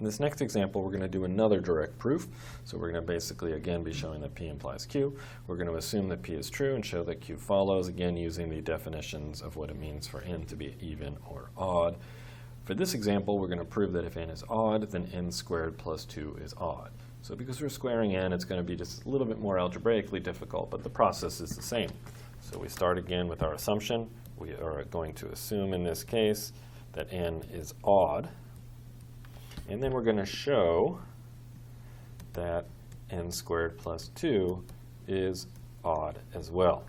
In this next example, we're going to do another direct proof. So we're going to basically, again, be showing that P implies Q. We're going to assume that P is true and show that Q follows, again, using the definitions of what it means for n to be even or odd. For this example, we're going to prove that if n is odd, then n squared plus 2 is odd. So because we're squaring n, it's going to be just a little bit more algebraically difficult, but the process is the same. So we start again with our assumption. We are going to assume in this case that n is odd. And then we're going to show that n squared plus 2 is odd as well.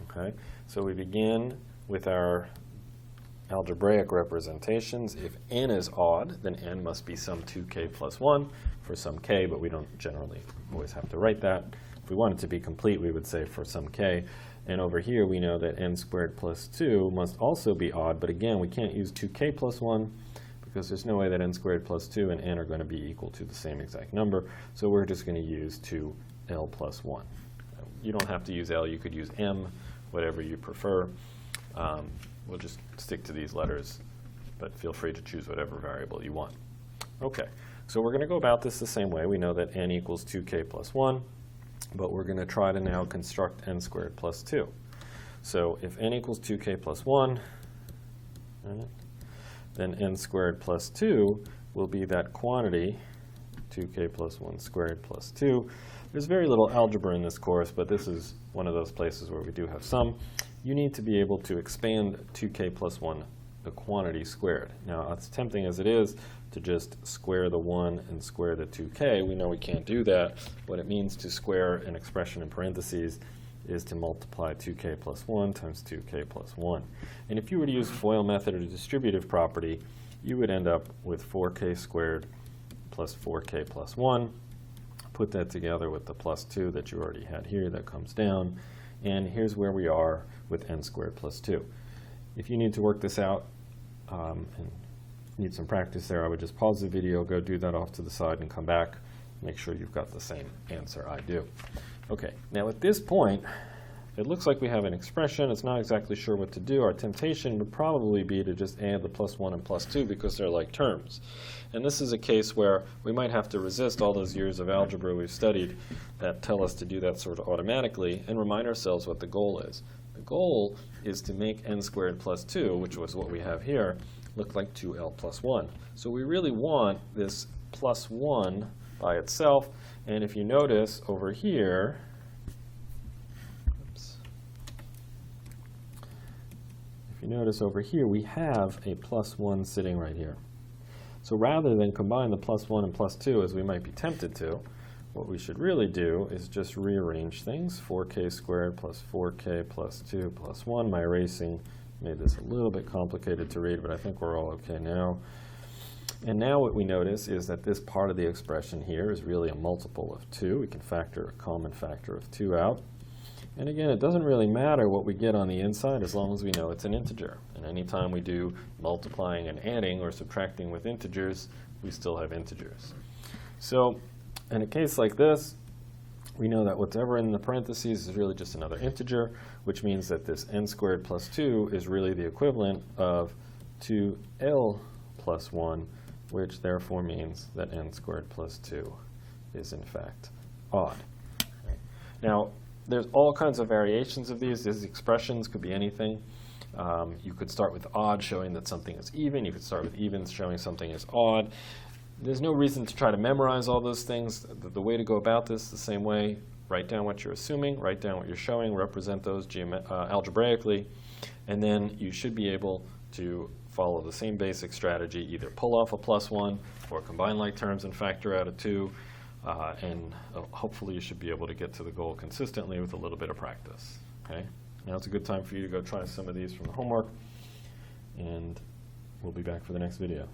Okay? So we begin with our algebraic representations. If n is odd, then n must be some 2k plus 1 for some k, but we don't generally always have to write that. If we want it to be complete, we would say for some k. And over here, we know that n squared plus 2 must also be odd, but again, we can't use 2k plus 1 because there's no way that n squared plus 2 and n are going to be equal to the same exact number. So we're just going to use 2l plus 1. You don't have to use l. You could use m, whatever you prefer. We'll just stick to these letters, but feel free to choose whatever variable you want. OK, so we're going to go about this the same way. We know that n equals 2k plus 1, but we're going to try to now construct n squared plus 2. So if n equals 2k plus 1, then n squared plus 2 will be that quantity, 2k plus 1 squared plus 2. There's very little algebra in this course, but this is one of those places where we do have some. You need to be able to expand 2k plus 1, the quantity squared. Now, as tempting as it is to just square the 1 and square the 2k, we know we can't do that. What it means to square an expression in parentheses is to multiply 2k plus 1 times 2k plus 1. And if you were to use FOIL method or the distributive property, you would end up with 4k squared plus 4k plus 1. Put that together with the plus 2 that you already had here that comes down. And here's where we are with n squared plus 2. If you need to work this out and need some practice there, I would just pause the video, go do that off to the side, and come back. Make sure you've got the same answer I do. OK, now at this point, it looks like we have an expression. It's not exactly sure what to do. Our temptation would probably be to just add the plus 1 and plus 2 because they're like terms. And this is a case where we might have to resist all those years of algebra we've studied that tell us to do that sort of automatically and remind ourselves what the goal is. The goal is to make n squared plus 2, which was what we have here, look like 2l plus 1. So we really want this plus 1 by itself. And if you notice over here, we have a plus 1 sitting right here. So rather than combine the plus 1 and plus 2 as we might be tempted to, what we should really do is just rearrange things. 4k squared plus 4k plus 2 plus 1. My erasing made this a little bit complicated to read, but I think we're all OK now. And now what we notice is that this part of the expression here is really a multiple of 2. We can factor a common factor of 2 out. And again, it doesn't really matter what we get on the inside as long as we know it's an integer. And anytime we do multiplying and adding or subtracting with integers, we still have integers. So in a case like this, we know that whatever in the parentheses is really just another integer, which means that this n squared plus 2 is really the equivalent of 2l plus 1, which therefore means that n squared plus 2 is in fact odd. Okay. Now, there's all kinds of variations of these. These expressions could be anything. You could start with odd, showing that something is even. You could start with even, showing something is odd. There's no reason to try to memorize all those things. The way to go about this, the same way, write down what you're assuming, write down what you're showing, represent those algebraically, and then you should be able to follow the same basic strategy, either pull off a plus 1 or combine like terms and factor out a 2. And hopefully you should be able to get to the goal consistently with a little bit of practice. Okay? Now it's a good time for you to go try some of these from the homework, and we'll be back for the next video.